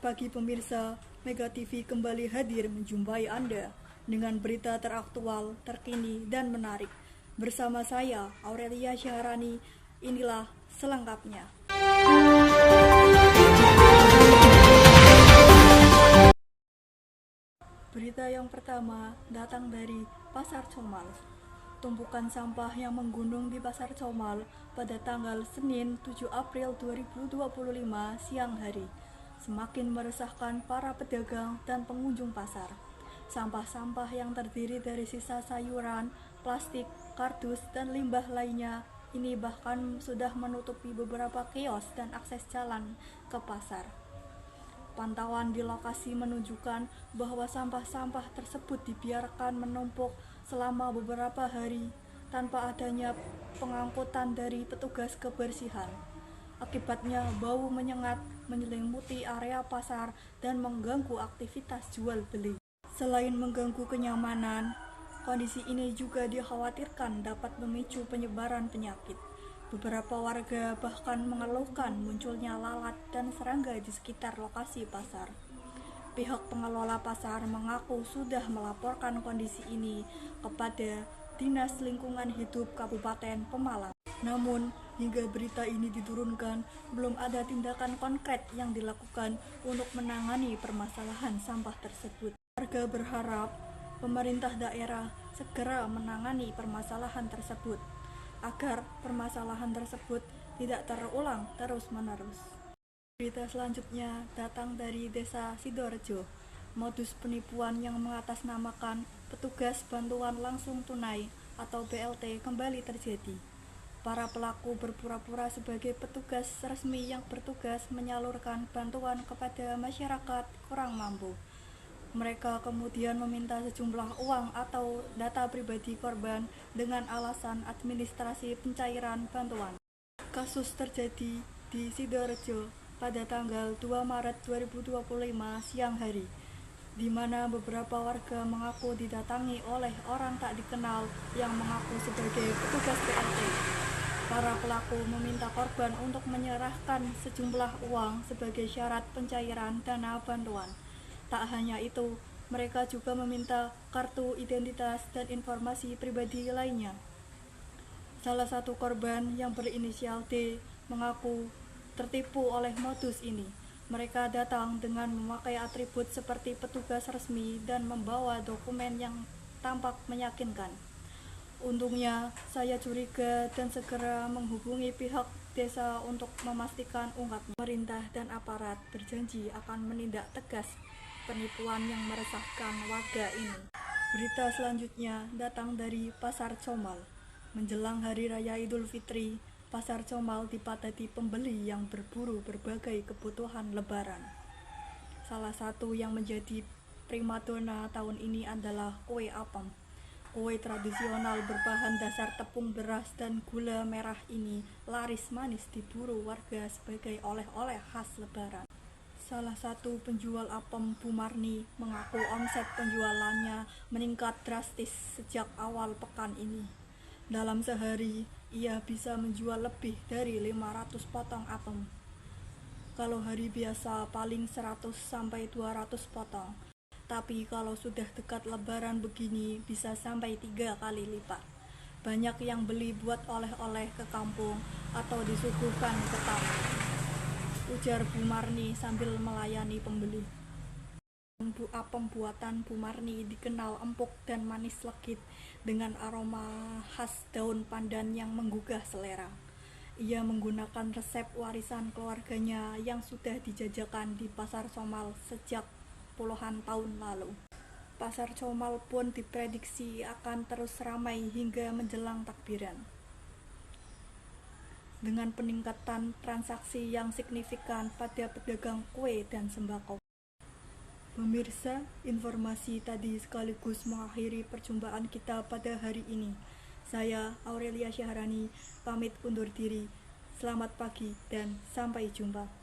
Selamat pagi pemirsa, Mega TV kembali hadir menjumpai Anda dengan berita teraktual, terkini, dan menarik. Bersama saya, Aurelia Syahrani, inilah selengkapnya. Berita yang pertama datang dari Pasar Comal. Tumpukan sampah yang menggunung di Pasar Comal pada tanggal Senin 7 April 2025 siang hari semakin meresahkan para pedagang dan pengunjung pasar. Sampah-sampah yang terdiri dari sisa sayuran, plastik, kardus, dan limbah lainnya ini bahkan sudah menutupi beberapa kios dan akses jalan ke pasar. Pantauan di lokasi menunjukkan bahwa sampah-sampah tersebut dibiarkan menumpuk selama beberapa hari tanpa adanya pengangkutan dari petugas kebersihan. Akibatnya bau menyengat menyelimuti area pasar dan mengganggu aktivitas jual beli. Selain mengganggu kenyamanan, kondisi ini juga dikhawatirkan dapat memicu penyebaran penyakit. Beberapa warga bahkan mengeluhkan munculnya lalat dan serangga di sekitar lokasi pasar. Pihak pengelola pasar mengaku sudah melaporkan kondisi ini kepada Dinas Lingkungan Hidup Kabupaten Pemalang. Namun, hingga berita ini diturunkan, belum ada tindakan konkret yang dilakukan untuk menangani permasalahan sampah tersebut. Warga berharap pemerintah daerah segera menangani permasalahan tersebut, agar permasalahan tersebut tidak terulang terus-menerus. Berita selanjutnya datang dari Desa Sidorejo. Modus penipuan yang mengatasnamakan petugas bantuan langsung tunai atau BLT kembali terjadi. Para pelaku berpura-pura sebagai petugas resmi yang bertugas menyalurkan bantuan kepada masyarakat kurang mampu. Mereka kemudian meminta sejumlah uang atau data pribadi korban dengan alasan administrasi pencairan bantuan. Kasus terjadi di Sidorejo pada tanggal 2 Maret 2025 siang hari, di mana beberapa warga mengaku didatangi oleh orang tak dikenal yang mengaku sebagai petugas BLT. Para pelaku meminta korban untuk menyerahkan sejumlah uang sebagai syarat pencairan dana bantuan. Tak hanya itu, mereka juga meminta kartu identitas dan informasi pribadi lainnya. Salah satu korban yang berinisial D mengaku tertipu oleh modus ini. Mereka datang dengan memakai atribut seperti petugas resmi dan membawa dokumen yang tampak meyakinkan. Untungnya, saya curiga dan segera menghubungi pihak desa untuk memastikan ungkapnya. Pemerintah dan aparat berjanji akan menindak tegas penipuan yang meresahkan warga ini. Berita selanjutnya datang dari Pasar Comal. Menjelang Hari Raya Idul Fitri, Pasar Comal dipadati pembeli yang berburu berbagai kebutuhan lebaran. Salah satu yang menjadi primadona tahun ini adalah kue apem. Kue tradisional berbahan dasar tepung beras dan gula merah ini laris manis diburu warga sebagai oleh-oleh khas lebaran. Salah satu penjual apem, Bu Marni, mengaku omset penjualannya meningkat drastis sejak awal pekan ini. Dalam sehari, ia bisa menjual lebih dari 500 potong apem. Kalau hari biasa paling 100-200 potong. Tapi kalau sudah dekat lebaran begini bisa sampai 3 kali lipat. Banyak yang beli buat oleh-oleh ke kampung atau disuguhkan ke tamu, ujar Bu Marni sambil melayani pembeli. Apem buatan Bu Marni dikenal empuk dan manis legit dengan aroma khas daun pandan yang menggugah selera. Ia menggunakan resep warisan keluarganya yang sudah dijajakan di Pasar Comal sejak puluhan tahun lalu. Pasar Comal pun diprediksi akan terus ramai hingga menjelang takbiran, dengan peningkatan transaksi yang signifikan pada pedagang kue dan sembako. Pemirsa, informasi tadi sekaligus mengakhiri perjumpaan kita pada hari ini. Saya, Aurelia Syahrani, pamit undur diri. Selamat pagi dan sampai jumpa.